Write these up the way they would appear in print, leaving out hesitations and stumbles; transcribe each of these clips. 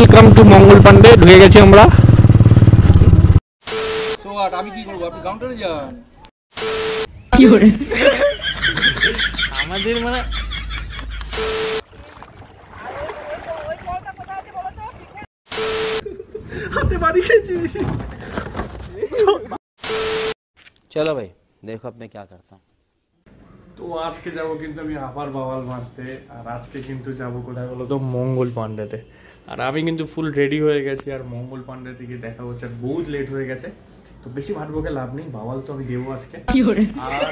Welcome to মঙ্গল পান্ডে। ঢুকে গেছি আমরা। সো আর আমি কি করব, আপনি কাউন্টারে যান। কি করে আমাদের মানে হাতে বাড়ি খেয়েছি। चलो भाई देखो अब मैं क्या करता हूँ। তো আজকে যাব কিন্তু আমি আবার বাওয়াল মারতে, আর আজকে কিন্তু যাব কোথায় বলো তো, মঙ্গল পান্ডেতে। আর আমি কিন্তু ফুল রেডি হয়ে গেছি, আর মঙ্গল পান্ডের দিকে দেখা হচ্ছে। বহুত লেট হয়ে গেছে, তো বেশি ভাটবোকে লাভ নেই। বাওয়াল তো আমি দেবো আজকে, আর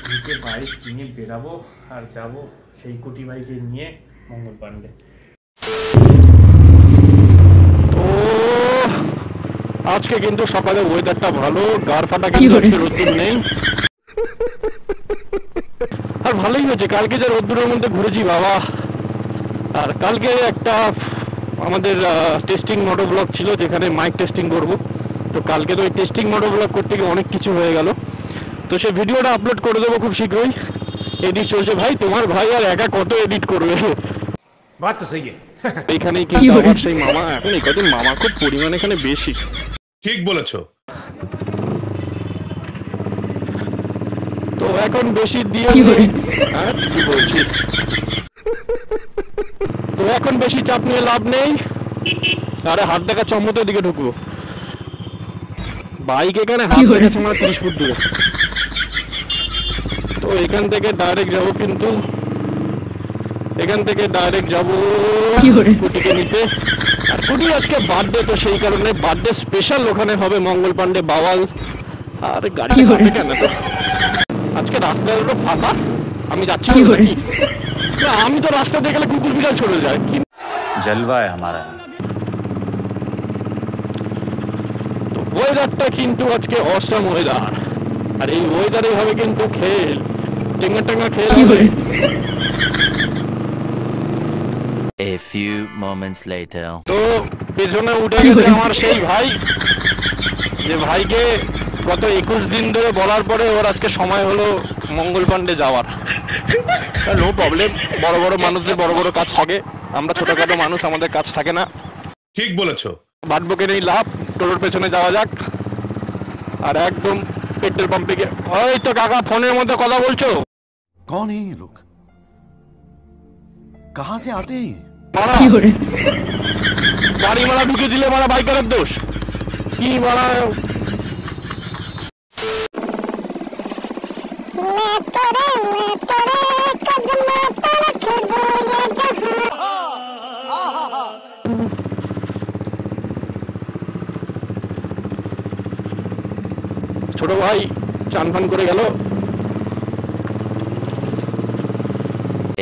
নিচে বাইক নিয়ে বেরাবো আর যাব সেই কুটি বাইকে নিয়ে মঙ্গল পান্ডে। আজকে কিন্তু সকালে ওয়েদারটা ভালো, গার ফাটা কিন্তু রোদ্দুর নেই। আর ভালোই হয়েছে, কালকে যে রোদ্দুরের মধ্যে ঘুরেছি বাবা। আর কালকে একটা আমাদের টেস্টিং মোটো ব্লগ ছিল, যেখানে মাইক টেস্টিং করব। তো কালকে তো ওই টেস্টিং মোটো ব্লগ করতে গিয়ে অনেক কিছু হয়ে গেল। তো সেই ভিডিওটা আপলোড করে দেবো খুব শীঘ্রই। এডিট চলছে ভাই, তোমার ভাই আর একা কত এডিট করবে। বাত তো সহি এইখানেই কিন্তু আবার সেই মামা, এখন এই কদিন মামা খুব পরিমাণ এখানে বেশি। ঠিক বলেছো। তো এখন বেশি দিয়ে হ্যাঁ ঠিকই বলছি। তো এখন বেশি চাপ নিয়ে লাভ নেই। আরে হাত দেখা চম্মতের দিকে ঢুকবো। বাইক এখানে হাত দেখাচ্ছে আমার 30 ফুট দূরে। তো এখান থেকে ডাইরেক্ট যাবো, কিন্তু এখান থেকে ডাইরেক্ট যাবো কুটিকে নিতে। আর কুটি আজকে বার্থডে, তো সেই কারণে বার্থডে স্পেশাল ওখানে হবে মঙ্গল পান্ডে বাওয়াল। আর গাড়ি হবে কেন তো আজকে রাস্তাটা ফাঁকা, আমি যাচ্ছি না। আমি তো রাস্তা দিয়ে গেলে কুকুর বিড়াল চলে যায়। जलवा है हमारा। ওয়েদারটা কিন্তু আজকে অসম ওয়েদার, আর এই ওয়েদারে হবে কিন্তু খেল, টেঙ্গা টেঙ্গা খেল হবে। A few moments later. তো পেছনে উঠে গেছে আমার সেই ভাই, যে ভাইকে গত 21 দিন ধরে বলার পরে ওর আজকে সময় হলো মঙ্গল পান্ডে যাওয়ার। নো প্রবলেম, বড় বড় মানুষদের বড় বড় কাজ থাকে, আমরা ছোটখাটো মানুষ, আমাদের কাজ থাকে না। ঠিক বলেছো। ভাটবোকে নেই লাভ, টোটোর পেছনে যাওয়া যাক। আর একদম পেট্রোল পাম্পে গিয়ে, ওই তো কাকা ফোনের মধ্যে কথা বলছো। कौन है ये लोग, कहां से आते हैं? গাড়ি মারা ঢুকে দিলে মারা বাইকারের দোষ কি মারা। ছোট ভাই চান ফান করে গেল।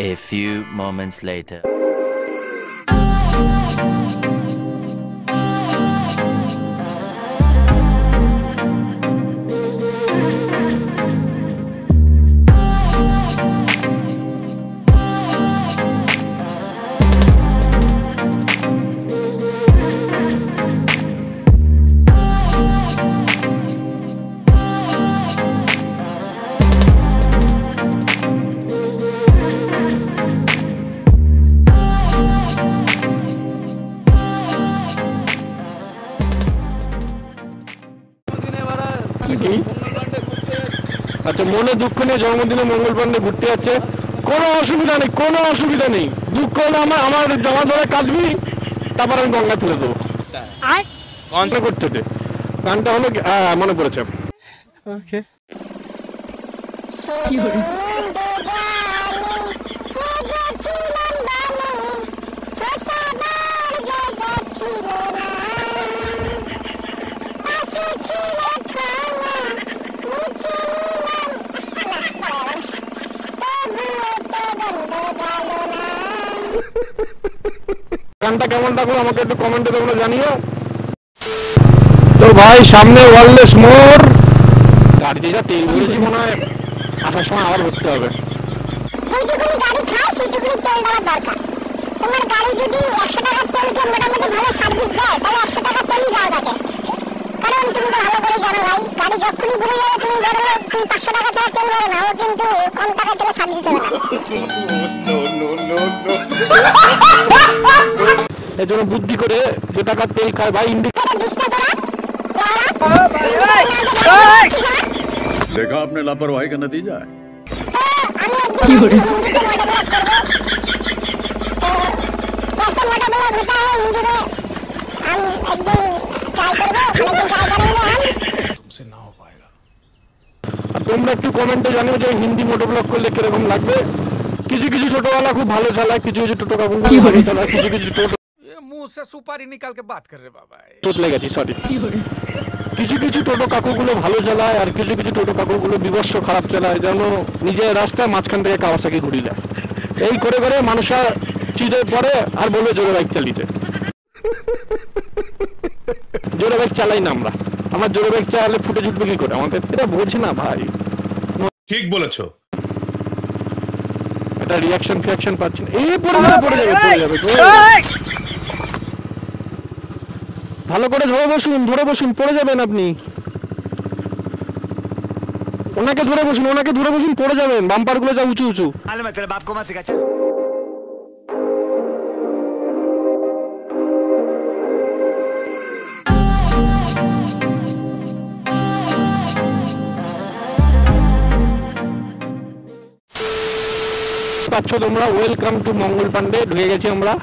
A few moments later. আচ্ছা, মনে দুঃখ নিয়ে জন্মদিনে মঙ্গল পান্ডে ঘুরতে যাচ্ছে, কোনো অসুবিধা নেই, কোনো অসুবিধা নেই। দুঃখ হলে আমার জমা ধরে কাটবি, তারপর আমি গঙ্গা ফেলে দেবো। করতে দে, গানটা হলো মনে পড়েছে। ওকে গানটা কেমন লাগলো আমাকে একটু কমেন্টে তোমরা জানিও। তো ভাই সামনে ওয়ারলেস মোড়, গাড়িতে যা তেল ভরেছি মনে হয় আসার সময় আবার ভরতে হবে। যেটুকুনি গাড়ি খায় সেইটুকুনি তেল দেওয়ার দরকার। তোমার গাড়ি যদি 100 টাকার তেলকে মোটামুটি ভালো সার্ভিস দেয়, তাহলে 100 টাকার তেলই দেওয়া থাকে। কারণ তুমি তো ভালো করে জানো ভাই, গাড়ি যখনই ভরে যাবে তুমি বড় তুমি 500 টাকা ছাড়া তেল ভরো না, ও কিন্তু কম টাকা তেলে সার্ভিস দেবে না। এই জন্য বুদ্ধি করে যে টাকা তেল খায় ভাই তোরা দিস না তোরা देखा आपने लापरवाही का नतीजा है আমি একদিন হিন্দিতে মোটা ব্লগ করবো তো कैसे मोटा ब्लॉग होता है हिंदी में हम एक दिन ट्राई करबो लेकिन ट्राई करेंगे हम तुमसे ना हो पाएगा আর তোমরা একটু কমেন্টে জানিও যে হিন্দি মোটো ব্লগ করলে কিরকম লাগবে। কিছু কিছু টোটোওয়ালা খুব ভালো চালায়, কিছু কিছু টোটো কাকু ভালো চালায়, কিছু কিছু টোটো मुंह से सुपारी निकाल के बात कर रहे बाबा তোতলে গেছি সরি। কিছু কিছু টোটো কাকুগুলো ভালো চালায় আর কিছু কিছু টোটো কাকুগুলো বিভৎস খারাপ চালায়, যেন নিজের রাস্তায় মাঝখান থেকে কাওয়াসাকি ঘুরি যায়। এই করে করে মানুষের চিজে পরে আর বলবে জোরে বাইক চালিয়েছে। জোরে বাইক চালাই না আমরা, আমার জোরে বাইক চালালে ফুটে জুটবে কি করে আমাদের, এটা বোঝে না ভাই। ঠিক বলেছো। এটা রিয়াকশন ফিয়াকশন পাচ্ছি না। এই পড়ে যাবে। ভালো করে ধরে বসুন পড়ে যাবেন আপনি। ওনাকে ধরে বসুন পড়ে যাবেন, বাম্পার গুলো যা উঁচু উঁচু। পাচ্ছ তোমরা, ওয়েলকাম টু মঙ্গল পান্ডে। ঢুকে গেছি আমরা।